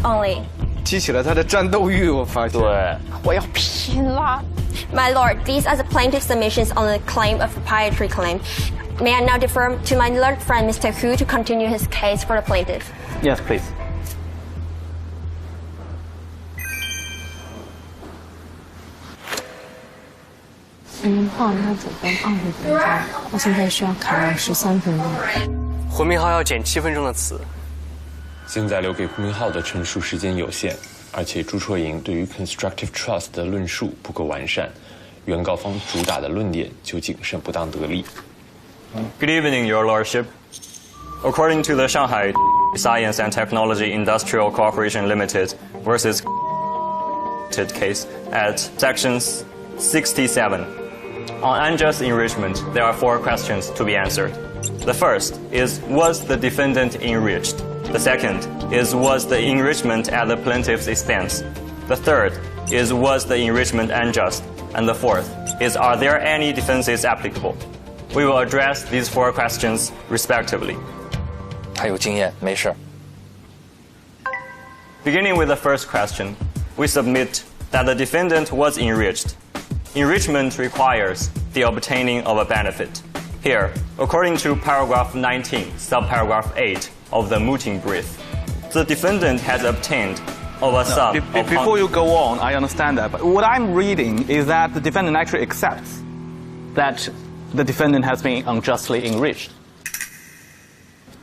only. 激起了他的战斗欲，我发现。对，我要拼了。 My lord, these are the plaintiff's submissions on the claim of proprietary claim. May I now defer to my learned friend Mr. Hu to continue his case for the plaintiff? Yes, please. 话要准备20分钟，他现在需要卡到13分钟。胡明昊要减7分钟的词。现在留给胡明昊的陈述时间有限，而且朱戳莹对于 constructive trust 的论述不够完善，原告方主打的论点就谨慎不当得利。Good evening, Your Lordship. According to the Shanghai Science and Technology Industrial Cooperation Limited versus case at sections 67. On unjust enrichment, there are 4 questions to be answered. The first is, was the defendant enriched? The second is, was the enrichment at the plaintiff's expense? The third is, was the enrichment unjust? And the fourth is, are there any defenses applicable? We will address these 4 questions respectively. 他有经验，没事。Beginning with the first question, we submit that the defendant was enriched. Enrichment requires the obtaining of a benefit. Here, according to paragraph 19, subparagraph 8 of the mooting brief, the defendant has obtained of a sum. Before you go on, I understand that, but what I'm reading is that the defendant actually accepts that the defendant has been unjustly enriched.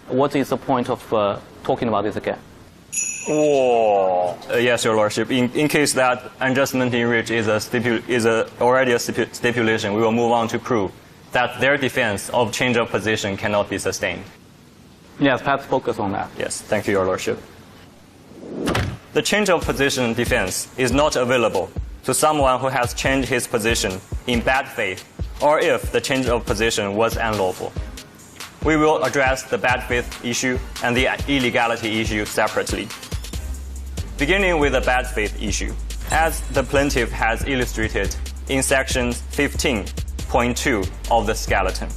What is the point of talking about this again? Yes, Your Lordship. In case that unjustly enriched is already a stipulation, we will move on to prove that their defense of change of position cannot be sustained. Yes, perhaps focus on that. Yes, thank you, Your Lordship. The change of position defense is not available to someone who has changed his position in bad faith or if the change of position was unlawful. We will address the bad faith issue and the illegality issue separately. Beginning with the bad faith issue, as the plaintiff has illustrated in section 15.2 of the skeleton.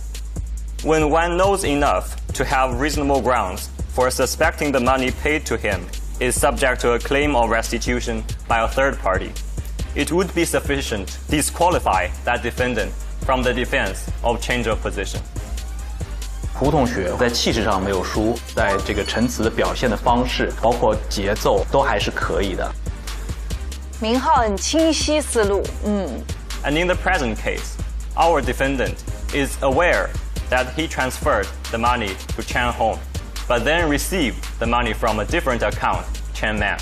When one knows enough to have reasonable grounds for suspecting the money paid to him is subject to a claim of restitution by a third party, it would be sufficient to disqualify that defendant from the defense of change of position. 胡同学在气势上没有输，在这个陈词的表现的方式，包括节奏，都还是可以的。明昊很清晰思路And in the present case, our defendant is aware that he transferred the money to Chen Hong, but then received the money from a different account, Chen Man.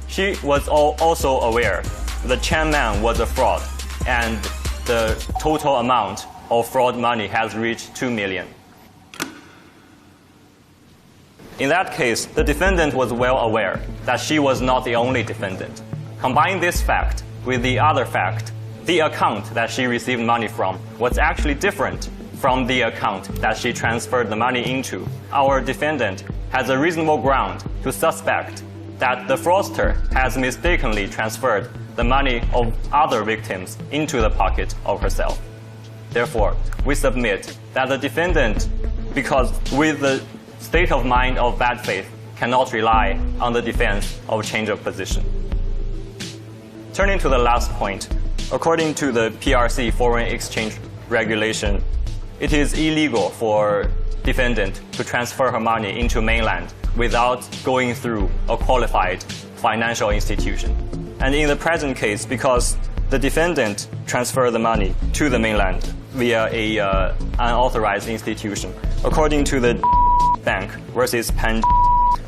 She was also aware that Chen Man was a fraud, and the total amount of fraud money has reached 2 million. In that case, the defendant was well aware that she was not the only defendant. Combine this fact with the other fact, the account that she received money from was actually different from the account that she transferred the money into. Our defendant has a reasonable ground to suspect that the fraudster has mistakenly transferred the money of other victims into the pocket of herself. Therefore, we submit that the defendant, because with the state of mind of bad faith, cannot rely on the defense of change of position. Turning to the last point, according to the PRC foreign exchange regulation, it is illegal for defendant to transfer her money into mainland without going through a qualified financial institution. And in the present case, because the defendant transferred the money to the mainland via a unauthorized institution, according to the Bank versus Pan,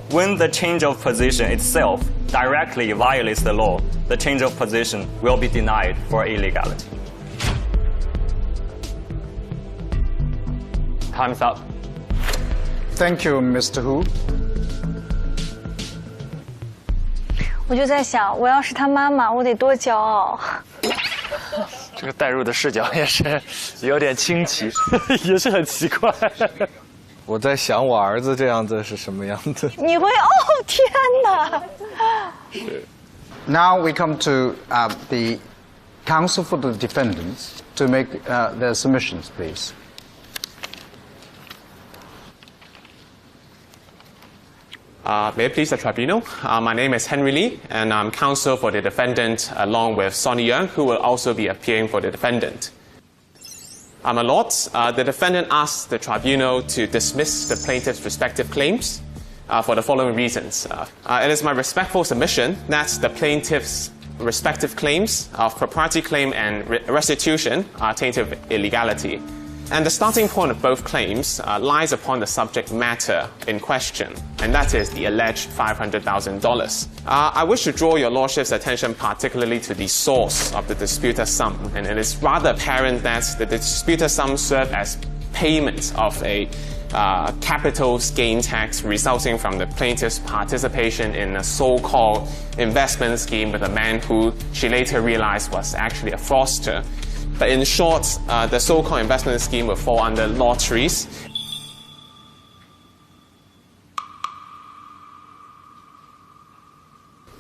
when the change of position itself directly violates the law, the change of position will be denied for illegality. Time's up. Thank you, Mr. Hu. 我就在想，我要是他妈妈，我得多骄傲。这个带入的视角也是有点清奇，也是很奇怪。我在想我儿子这样子是什么样子。你会天哪！是。Now we come to the counsel for the defendants to make their submissions, please. May it please the tribunal. My name is Henry Lee, and I'm counsel for the defendant along with Sonny Young, who will also be appearing for the defendant. My lords, the defendant asks the tribunal to dismiss the plaintiff's respective claims for the following reasons. It is my respectful submission that the plaintiff's respective claims of propriety claim and restitution are tainted with illegality. And the starting point of both claims lies upon the subject matter in question, and that is the alleged $500,000. I wish to draw your lordship's attention particularly to the source of the disputed sum, and it is rather apparent that the disputed sum served as payment of a capital gain tax resulting from the plaintiff's participation in a so-called investment scheme with a man who she later realized was actually a fraudster. But in short, the so-called investment scheme will fall under lotteries.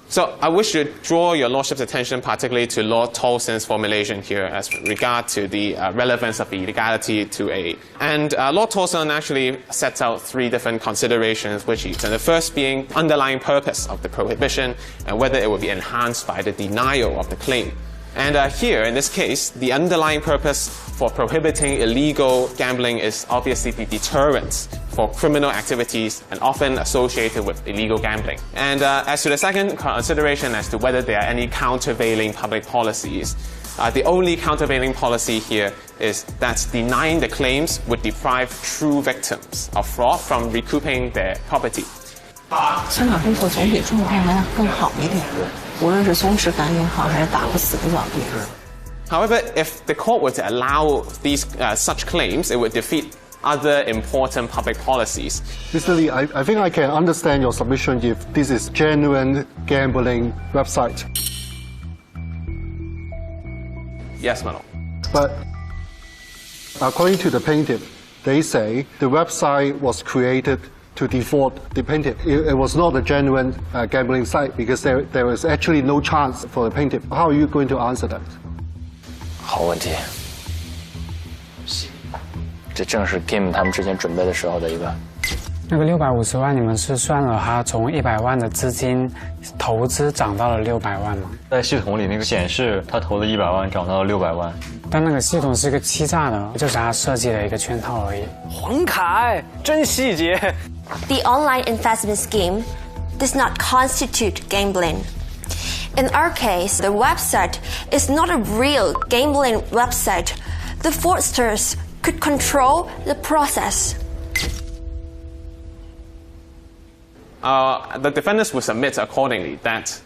So I wish to draw your lordship's attention particularly to Lord Tolson's formulation here as regard to the relevance of illegality to a... And Lord Tolson actually sets out three different considerations which he... And the first being underlying purpose of the prohibition and whether it will be enhanced by the denial of the claim. And here, in this case, the underlying purpose for prohibiting illegal gambling is obviously the deterrence for criminal activities and often associated with illegal gambling. And as to the second consideration as to whether there are any countervailing public policies, the only countervailing policy here is that denying the claims would deprive true victims of fraud from recouping their property. 香港生活总比中国来更好一点，无论是松弛感也好，还是打不死的老爹。However, if the court were to allow these such claims, it would defeat other important public policies. Mr. Lee, I think I can understand your submission if this is genuine gambling website. Yes, my lord. But according to the plaintiff, they say the website was created to defraud the plaintiff. It was not a genuine gambling site because there was actually no chance for the plaintiff. How are you going to answer that? 好问题，这正是 Kim 他们之前准备的时候的一个。那个650万，你们是算了他从100万的资金投资涨到了600万吗？在系统里那个显示，他投了100万，涨到了600万。但那个系统是一个欺诈的，就是他设计的一个圈套而已。黄凯，真细节。The online investment scheme does not constitute gambling. In our case, the website is not a real gambling website. The fraudsters could control the process. The defendants will submit accordingly that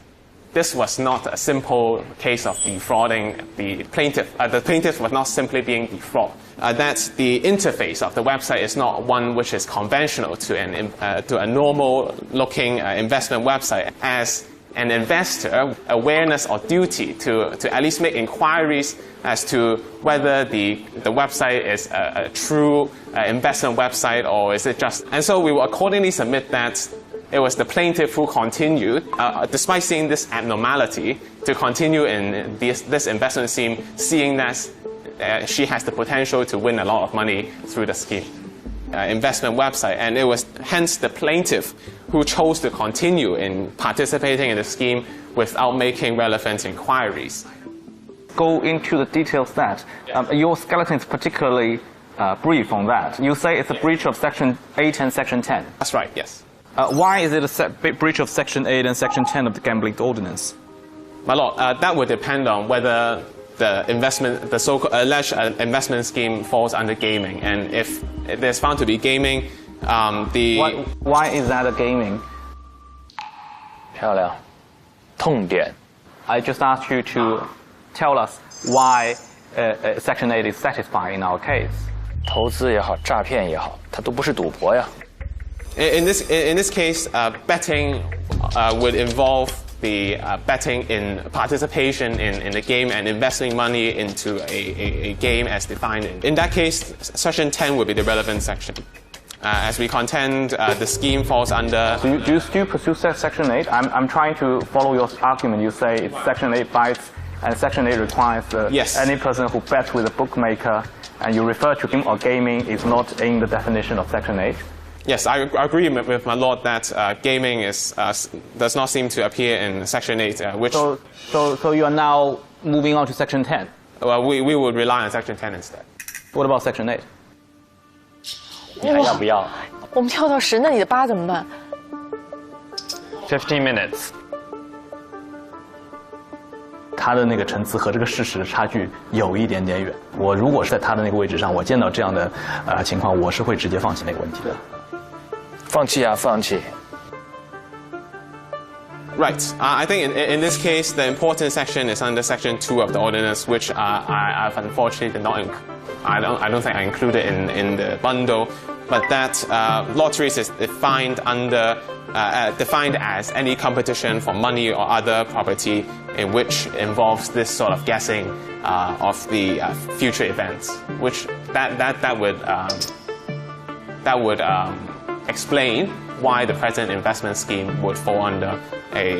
this was not a simple case of defrauding the plaintiff. The plaintiff was not simply being defrauded. That the interface of the website is not one which is conventional to a normal-looking investment website. As an investor, awareness or duty to at least make inquiries as to whether the website is a true investment website or is it just... And so we will accordingly submit that it was the plaintiff who continued, despite seeing this abnormality, to continue in this investment scheme, seeing that she has the potential to win a lot of money through the scheme. Investment website, and it was hence the plaintiff who chose to continue in participating in the scheme without making relevant inquiries. Go into the details that your skeleton is particularly brief on that. You say it's a breach of Section 8 and Section 10. That's right, yes. Why is it a breach of Section 8 and Section 10 of the Gambling Ordinance? My lord, that would depend on whether the so-called alleged investment scheme falls under gaming, and if it is found to be gaming, Why is that a gaming? 漂亮，痛点。I just asked you to tell us why Section 8 is satisfied in our case. 投资也好，诈骗也好，它都不是赌博呀。In this case, betting would involve the betting in participation in the game and investing money into a game as defined. In that case, Section 10 would be the relevant section. As we contend, the scheme falls under... So do you still pursue Section 8? I'm trying to follow your argument. You say it's Section 8 bites, and Section 8 requires any person who bets with a bookmaker, and you refer to him or gaming is not in the definition of Section 8? Yes, I agree with my lord that gaming does not seem to appear in Section 8, which... So you are now moving on to Section 10? Well, we would rely on Section 10 instead. What about Section 8? 你还要不要？我们跳到10，那你的8怎么办？15 minutes。他的那个陈词和这个事实的差距有一点点远。我如果是在他的那个位置上，我见到这样的情况，我是会直接放弃那个问题的。放弃啊，放弃。Right. I think in this case, the important section is under Section 2 of the ordinance, which I've unfortunately did not. I don't think I included in the bundle, but that lotteries is defined as any competition for money or other property in which involves this sort of guessing of the future events, which that would explain why the present investment scheme would fall under a